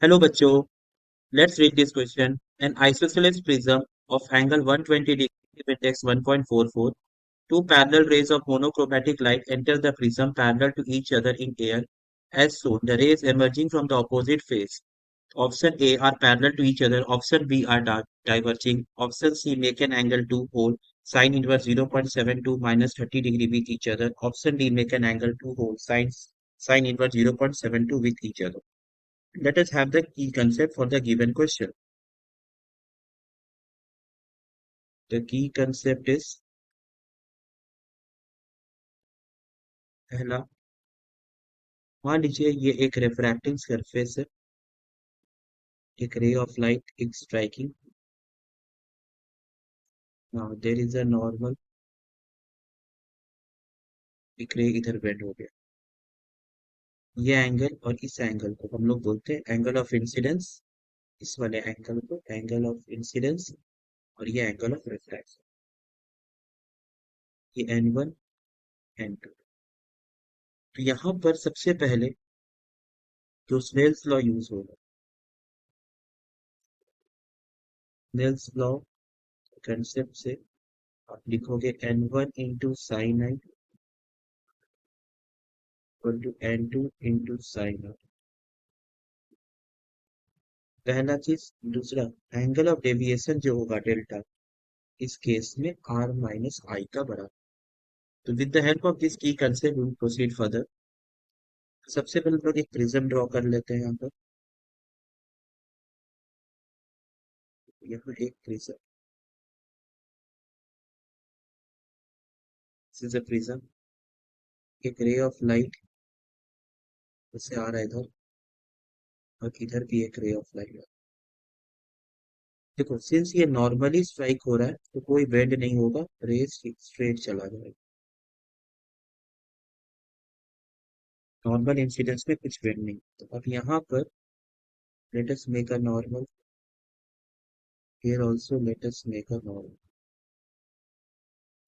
Hello बच्चों, let's read this question. An isosceles prism of angle 120 degree with index 1.44. Two parallel rays of monochromatic light enter the prism parallel to each other in air. As shown, the rays emerging from the opposite phase. Option A are parallel to each other. Option B are diverging. Option C make an angle 2 whole. Sine inverse 0.72 minus 30 degree with each other. Option D make an angle 2 whole. Sine inverse 0.72 with each other. Let us have the key concept for the given question. The key concept is पहला, मान लीजिए ये एक refracting surface है, एक ray of light एक striking. Now there is a normal, एक ray इधर बेंड हो गया. ये एंगल और इस एंगल को हम लोग बोलते हैं एंगल ऑफ इंसिडेंस. इस वाले एंगल को एंगल ऑफ इंसिडेंस और ये एंगल ऑफ रिफ्रैक्शन. ये n1 n2. तो यहाँ पर सबसे पहले जो स्नेल्स लॉ यूज होगा, स्नेल्स लॉ कंसेप्ट से आप लिखोगे n1 into sine I equal to n2 into sine I. पहला चीज. दूसरा, एंगल ऑफ डेविएशन जो होगा डेल्टा, इस केस में r माइनस आई का बराबर. तो with the help of this की कंसेप्ट विल प्रोसीड फर्दर. सबसे पहले लोग एक प्रिज्म ड्रॉ कर लेते हैं. यहाँ एक prism, this is a prism. एक रे ऑफ लाइट जैसे आ रहा है इधर, और इधर भी एक रे ऑफ लाइट. देखो, सिंस ये नॉर्मली स्ट्राइक हो रहा है तो कोई बेंड नहीं होगा, रे स्ट्रेट चला जाएगा. नॉर्मल इंसिडेंस में कुछ बेंड नहीं. तो अब यहाँ पर let us make a normal. Here also let us make a normal.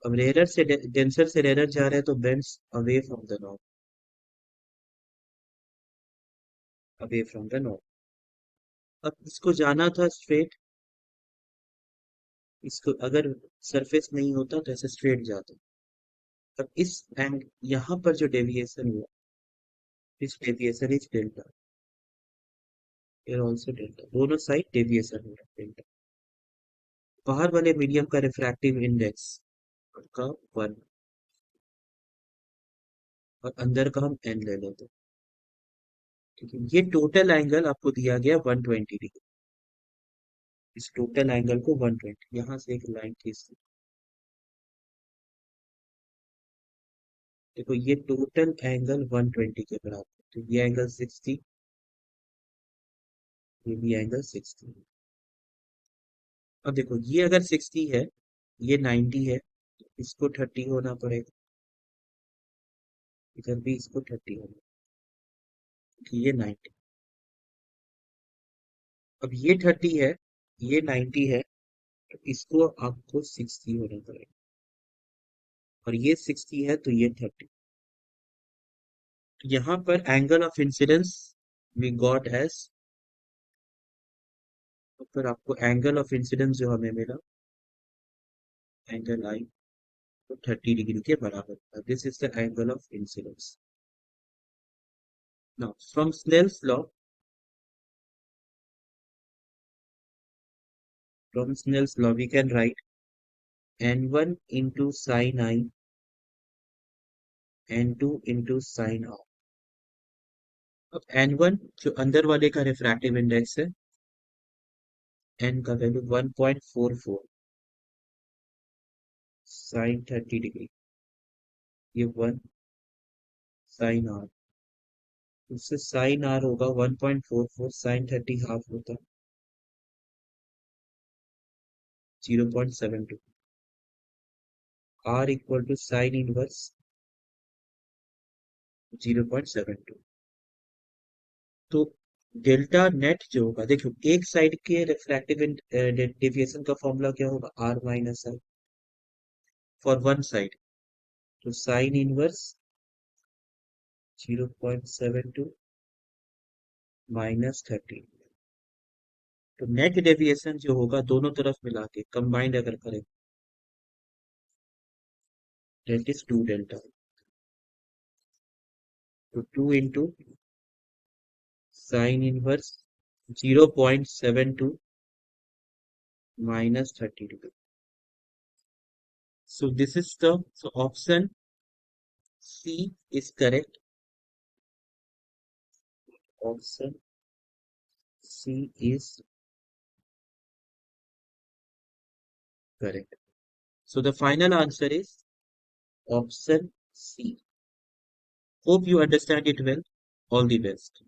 अब रेयर से डेंसर से रेयर जा रहे हैं तो bends away from the north, away from the north. अब इसको जाना था स्ट्रेट. इसको अगर सरफेस नहीं होता तो ऐसे स्ट्रेट जाता. अब इस एंड यहाँ पर जो डेविएशन हुआ, इस deviation is delta. Here also delta. दोनों साइड डेविएशन हो रहा है डेल्टा. बाहर वाले मीडियम का रिफ्रैक्टिव इंडेक्स का 1, और अंदर का हम n ले लेते हैं. ठीक है, ये टोटल एंगल आपको दिया गया 120 डिग्री. इस टोटल एंगल को 120, यहाँ से एक लाइन खींचते हैं. देखो, ये टोटल एंगल 120 के बराबर. तो ये एंगल 60, ये भी एंगल 60. अब देखो, ये अगर 60 है, ये 90 है, तो इसको 30 होना पड़ेगा. इधर भी इसको 30 होना. तो ये 90. अब ये 30 है, ये 90 है, तो इसको आपको 60 होना पड़ेगा. और ये 60 है तो ये 30. तो यहाँ पर angle of incidence we got as, तो फिर आपको एंगल ऑफ इंसिडेंस जो हमें मिला, एंगल आई, तो 30 डिग्री के बराबर. This is the angle of incidence. Now from Snell's law, we can write n1 into sin I, n2 into sin R. अब n1 जो अंदर वाले का रिफ्रैक्टिव इंडेक्स है, n का वैल्यू 1.44 साइन 30 डिग्री. ये 1 साइन आर, उससे साइन आर होगा 1.44 साइन 30 हाफ होता है 0.72. R equal to sine inverse 0.72. तो डेल्टा नेट जो होगा, देखो एक साइड के रिफ्रैक्टिव डेविएशन का फॉर्मूला क्या होगा, r minus i for one side. तो साइन इनवर्स 0.72 माइनस 30. तो नेट डेविएशन जो होगा दोनों तरफ मिला के कंबाइंड अगर करें, दैट इज 2 डेल्टा। तो 2 into sine inverse 0.72 minus 32. So this is the, so option C is correct. Option C is correct. So the final answer is option C. Hope you understand it well. All the best.